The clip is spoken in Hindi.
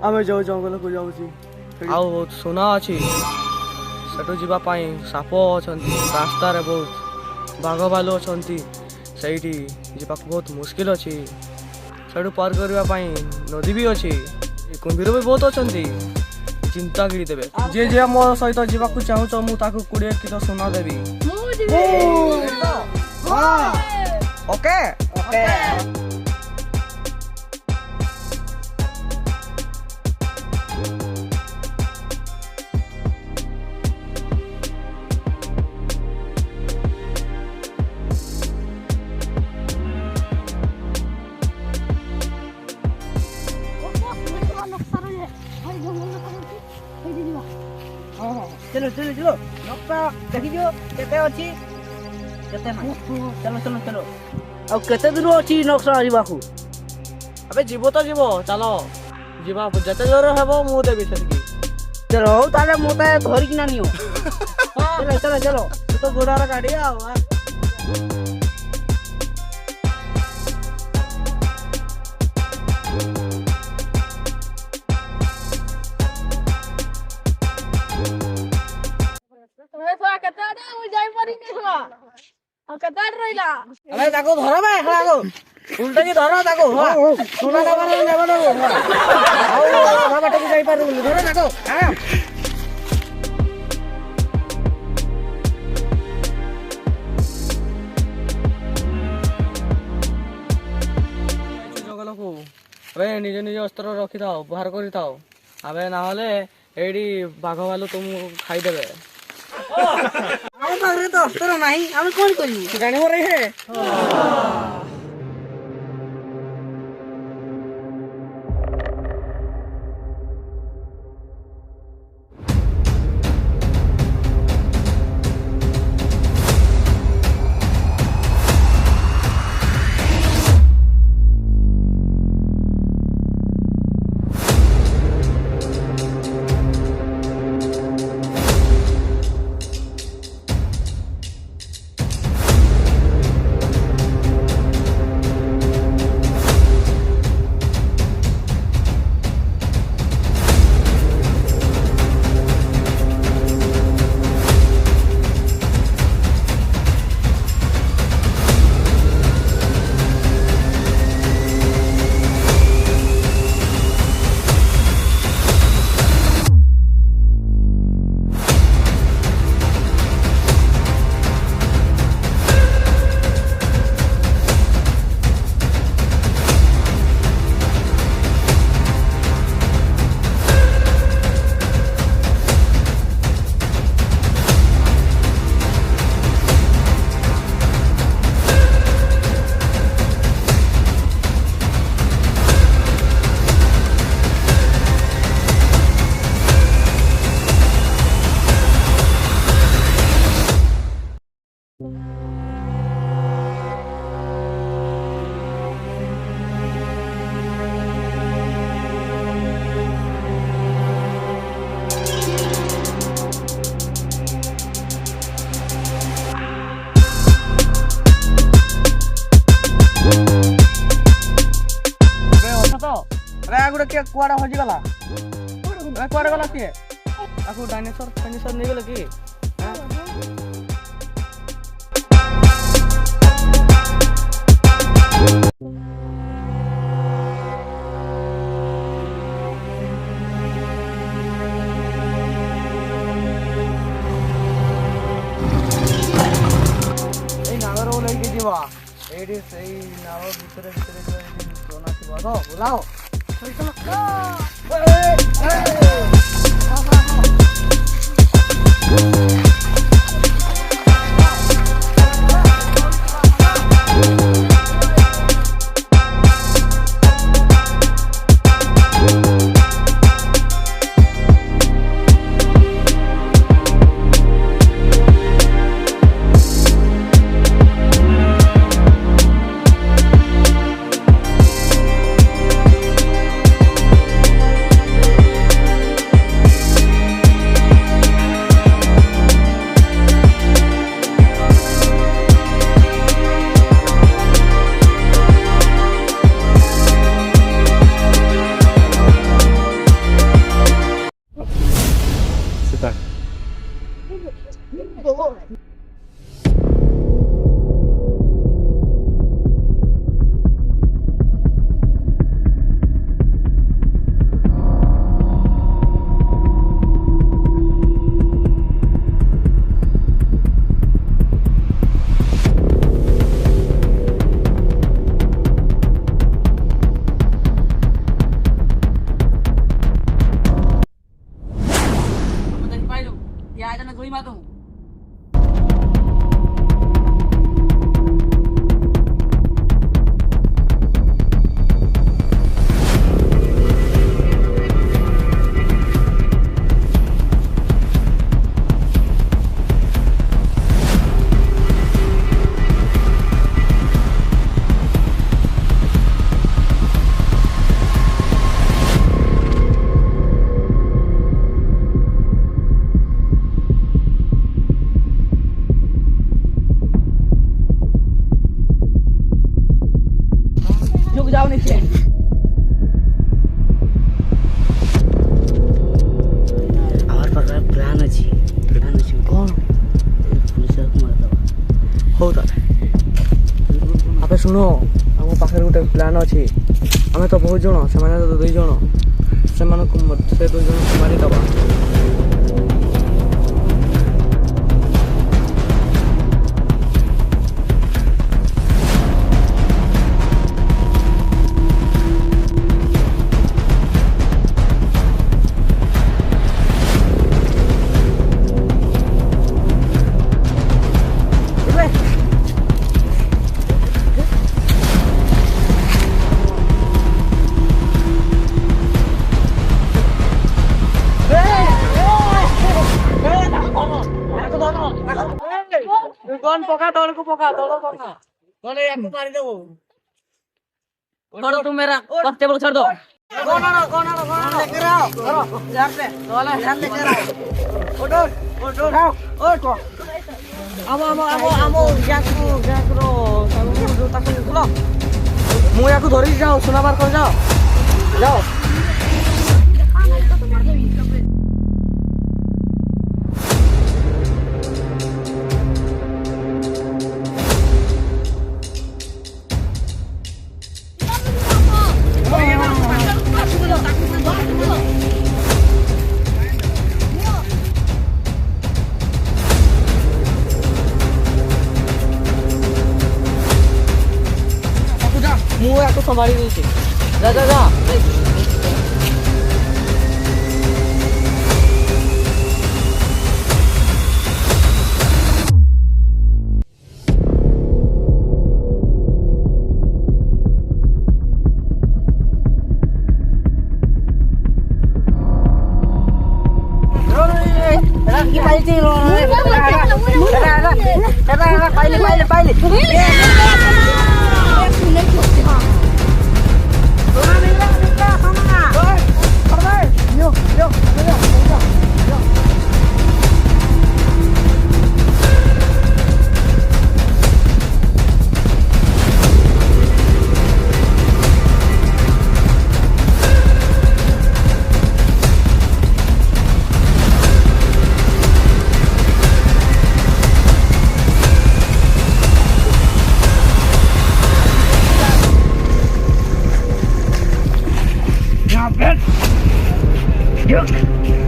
ଆମେ ଯାଉ ଜଙ୍ଗଲକୁ ଯାଉଛି। ଆଉ ସୁନା ଅଛି ସେଠୁ ଯିବା ପାଇଁ ସାପ ଅଛନ୍ତି ରାସ୍ତାରେ ବହୁତ ବାଘ ଭାଲୁ ଅଛନ୍ତି ସେଇଠି ଯିବାକୁ ବହୁତ ମୁସ୍କିଲ ଅଛି। ସେଠୁ ପାର କରିବା ପାଇଁ ନଦୀ ବି ଅଛି କୁମ୍ଭୀର ବି ବହୁତ ଅଛନ୍ତି ଚିନ୍ତା ଗିରି ଦେବେ। ଯିଏ ଯିଏ ମୋ ସହିତ ଯିବାକୁ ଚାହୁଁଛ ମୁଁ ତାକୁ 20 କିଲୋ ସୁନା ଦେବି। Okay okay. चलो चलो चलो नक्शा देखियो केते अछि केते नाही चलो चलो चलो अब केते दूर अछि नक्शा आइबाकू अबे जीवो तो जीवो चलो जीवा जते जोर हेबो मु देबी सेटकी। चलो ताले मोते धरि किना नियो चलो चलो चलो तो गोडारा गाड़ी आ अरे ताको धरो बे ताको उल्टा की धरो ताको सुना ना मारे नेबा दो आओ बाबा टकी जाई पारु धरो ताको हां जंगलको अबे निज निज अस्त्र रखि थाओ बाहर करि थाओ अबे ना होले एडी बाघ भालू तुम खाई देबे। हम पाखरे तो अस्त्र नाही हम कोन करियो जानि मरे हे के कुआडा हजि गला कुआडा गला के आकु डायनासोर नहीं गेल की एडी सही नाव भितरे भितरे सोना थिबो तो बुलाओ चल चल আমার পাখে প্ল্যান ଅଛି କ'ଣ পুলিশକୁ ମାରିଦେବା। ହଉ ତାହେଲେ ଆପେ ଶୁଣ ଆମ ପାଖରେ ଗୋଟେ ପ୍ଲାନ୍ ଅଛି। ଆମେ ତ ବହୁତ ଜଣ, ସେମାନେ ତ 2 ଜଣ, ସେମାନଙ୍କୁ ସେ 2 ଜଣକୁ ମାରିଦେବା। कौन पका तोड़ को पका तोड़ पका कौन एक को मार दो छोड़ तुम मेरा कांस्टेबल छोड़ दो कौन लेकर आओ करो यहां पे वाला यहां लेकर आओ उठो उठो आमो ग्यास रो जो ताको खुलो ମୁଁ ୟାକୁ ଧରିକି ଯାଅ, ସୁନାବାର କରି ଯାଅ ଯାଅ। ମୁଁ ୟାକୁ ସମ୍ଭାଳି ଦେଇଛି। ଯା ଯା ଯା। Yuck!